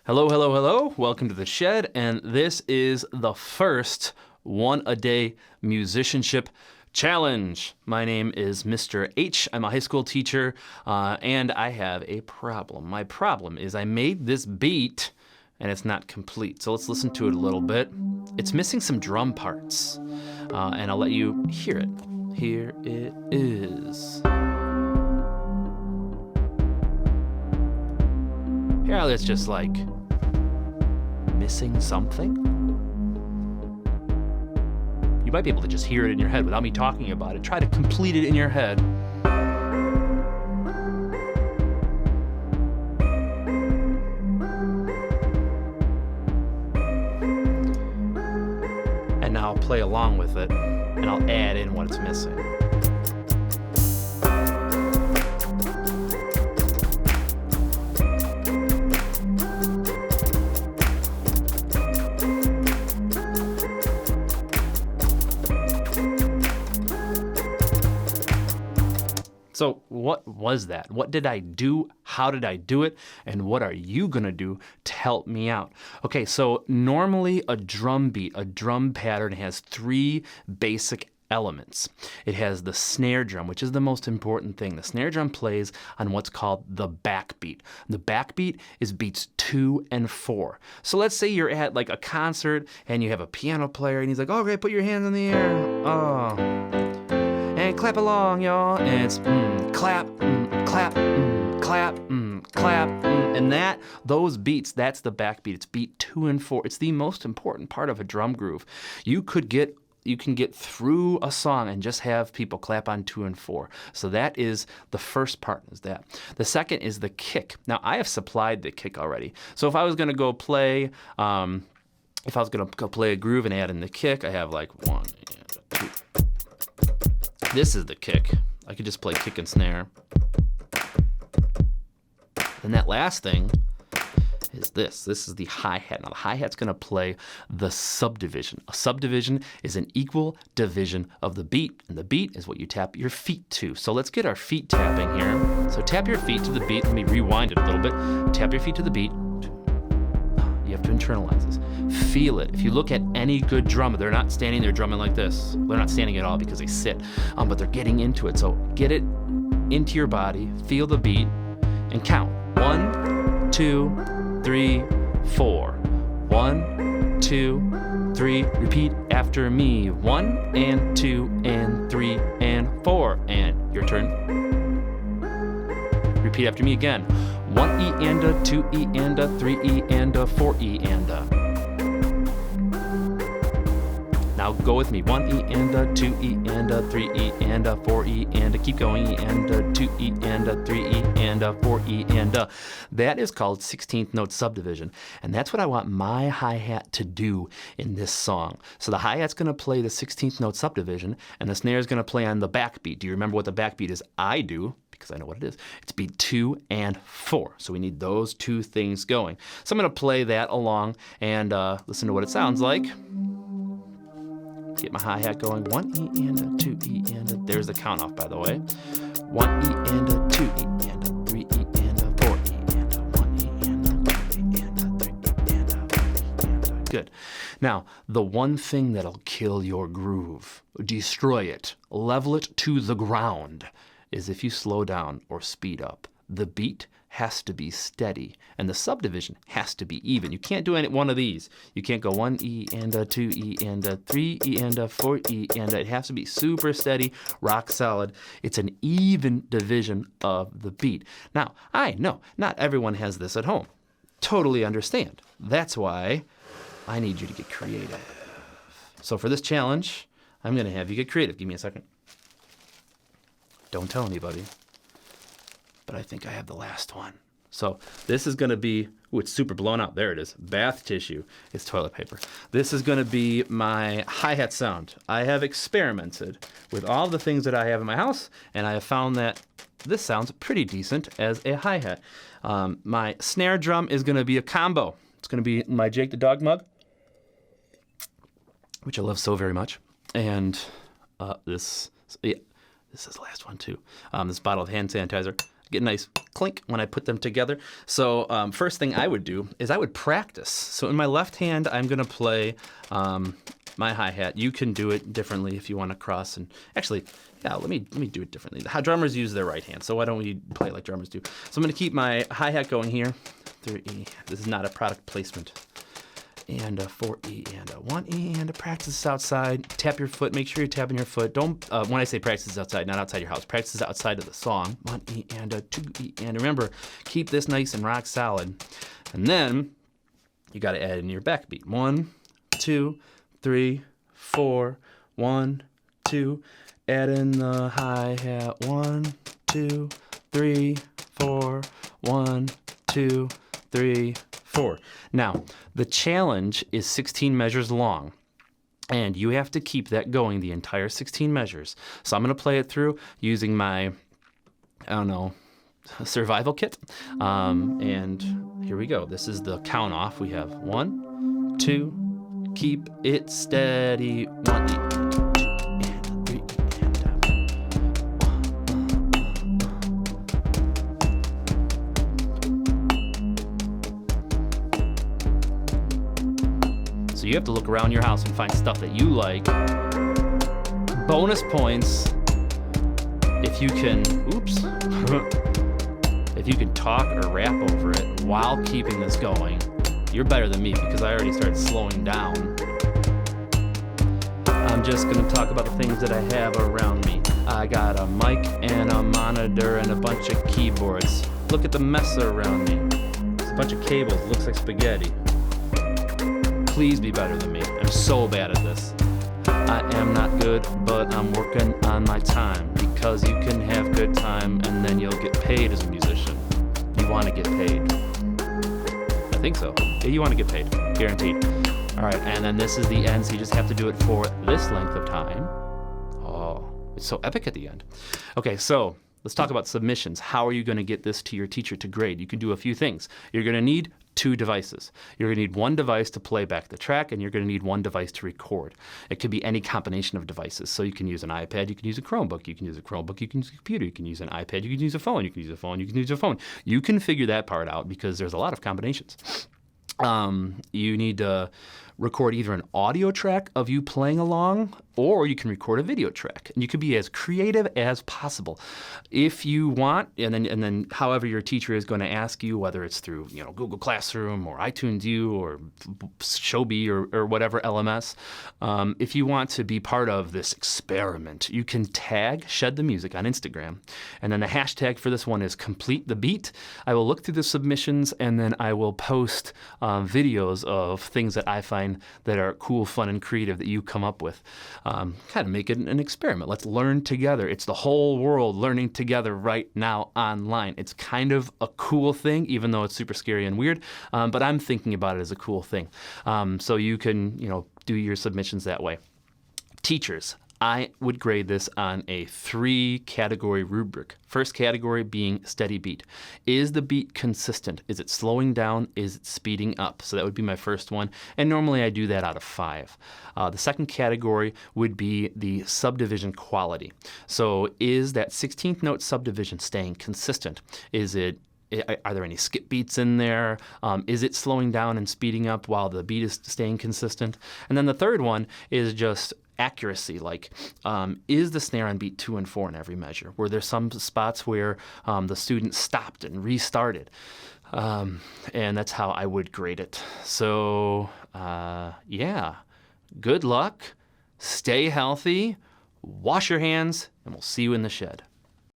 Hello, hello, hello. Welcome to the shed, and this is the first One-A-Day Musicianship Challenge. My name is Mr. H. I'm a high school teacher, and I have a problem. My problem is I made this beat, and it's not complete. So let's listen to it a little bit. It's missing some drum parts, and I'll let you hear it. Here it is. Here it's just like missing something. You might be able to just hear it in your head without me talking about it. Try to complete it in your head. And now I'll play along with it, and I'll add in what it's missing. So what was that? What did I do? How did I do it? And what are you going to do to help me out? Okay, so normally a drum beat, a drum pattern has three basic elements. It has the snare drum, which is the most important thing. The snare drum plays on what's called the backbeat. The backbeat is beats 2 and 4. So let's say you're at like a concert and you have a piano player and he's like, okay, put your hands in the air. Oh. And clap along, y'all. And it's clap, clap, clap, clap. And those beats, that's the backbeat. It's beat 2 and 4. It's the most important part of a drum groove. You can get through a song and just have people clap on 2 and 4. So that is the first part, is that. The second is the kick. Now, I have supplied the kick already. So if I was going to go play, a groove and add in the kick, I have like 1 and 2. This is the kick. I could just play kick and snare. And that last thing is this. This is the hi-hat. Now the hi-hat's going to play the subdivision. A subdivision is an equal division of the beat, and the beat is what you tap your feet to. So let's get our feet tapping here. So tap your feet to the beat. Let me rewind it a little bit. Tap your feet to the beat. You have to internalize this. Feel it. If you look at any good drummer, they're not standing there drumming like this. They're not standing at all because they sit, but they're getting into it. So get it into your body, feel the beat, and count. 1, 2, 3, 4. 1, 2, 3. Repeat after me. 1 and 2 and 3 and 4. And your turn. Repeat after me again. 1E and a 2E and a 3E and a 4E and a. Now go with me. 1E and a 2E and a 3E and a 4E and a. Keep going. E and a 2E and a 3E and a 4E and a. That is called 16th note subdivision. And that's what I want my hi-hat to do in this song. So the hi-hat's going to play the 16th note subdivision, and the snare is going to play on the backbeat. Do you remember what the backbeat is? I do, because I know what it is. It's beat 2 and 4. So we need those two things going. So I'm going to play that along and listen to what it sounds like. Get my hi-hat going. 1E and a 2E and a. There's the count off, by the way. 1E and a 2E and a 3E and a 4E and a 1E and a 2E and a 3E and a 4E and a. Good. Now, the one thing that'll kill your groove, destroy it, level it to the ground, is if you slow down or speed up. The beat has to be steady, and the subdivision has to be even. You can't do any one of these. You can't go 1E and a 2E and a 3E and a 4E and a. It has to be super steady, rock solid. It's an even division of the beat. Now, I know not everyone has this at home. Totally understand. That's why I need you to get creative. So for this challenge, I'm going to have you get creative. Give me a second. Don't tell anybody. But I think I have the last one. So this is going to be, it's super blown out. There it is. Bath tissue. It's toilet paper. This is going to be my hi-hat sound. I have experimented with all the things that I have in my house, and I have found that this sounds pretty decent as a hi-hat. My snare drum is going to be a combo. It's going to be my Jake the Dog mug, which I love so very much. And this is the last one too. This bottle of hand sanitizer. get a nice clink when I put them together. So first thing I would do is I would practice. So in my left hand, I'm going to play my hi-hat. You can do it differently if you want to cross. And actually, yeah, let me do it differently. How drummers use their right hand, so why don't we play it like drummers do? So I'm going to keep my hi-hat going here. 3E. This is not a product placement. And a 4E and a 1E and a practice outside. Tap your foot. Make sure you're tapping your foot. Don't, when I say practice outside, not outside your house. Practice outside of the song. 1E and a 2E. And remember, keep this nice and rock solid. And then you got to add in your backbeat. 1, 2, 3, 4. 1, 2. Add in the hi-hat. 1, 2, 3, 4. 1, 2, 3, 4. Now, the challenge is 16 measures long, and you have to keep that going the entire 16 measures. So I'm going to play it through using my, survival kit. And here we go. This is the count off. We have 1, 2, keep it steady, 1, So you have to look around your house and find stuff that you like. Bonus points if you can, if you can talk or rap over it while keeping this going. You're better than me because I already started slowing down. I'm just gonna talk about the things that I have around me. I got a mic and a monitor and a bunch of keyboards. Look at the mess around me. It's a bunch of cables, looks like spaghetti. Please be better than me. I'm so bad at this. I am not good, but I'm working on my time, because you can have good time and then you'll get paid as a musician. You want to get paid. I think so. Yeah, you want to get paid. Guaranteed. All right, and then this is the end, so you just have to do it for this length of time. Oh, it's so epic at the end. Okay, so let's talk about submissions. How are you going to get this to your teacher to grade? You can do a few things. You're going to need 2 devices. You're going to need 1 device to play back the track, and you're going to need 1 device to record. It could be any combination of devices. So you can use an iPad, you can use a Chromebook, you can use a Chromebook, you can use a computer, you can use an iPad, you can use a phone, you can use a phone, you can use a phone. You can figure that part out because there's a lot of combinations. You need to record either an audio track of you playing along, or you can record a video track. And you can be as creative as possible. If you want, and then however your teacher is going to ask you, whether it's through Google Classroom or iTunes U or Showbie or whatever LMS, if you want to be part of this experiment, you can tag Shed the Music on Instagram. And then the hashtag for this one is Complete the Beat. I will look through the submissions, and then I will post videos of things that I find that are cool, fun, and creative that you come up with. Kind of make it an experiment. Let's learn together. It's the whole world learning together right now online. It's kind of a cool thing, even though it's super scary and weird, but I'm thinking about it as a cool thing. So you can, do your submissions that way. Teachers, I would grade this on a 3-category rubric. First category being steady beat. Is the beat consistent? Is it slowing down? Is it speeding up? So that would be my first one. And normally I do that out of 5. The second category would be the subdivision quality. So is that 16th note subdivision staying consistent? Are there any skip beats in there? Is it slowing down and speeding up while the beat is staying consistent? And then the third one is just accuracy, like is the snare on beat 2 and 4 in every measure? Were there some spots where the student stopped and restarted? And that's how I would grade it. So yeah, good luck, stay healthy, wash your hands, and we'll see you in the shed.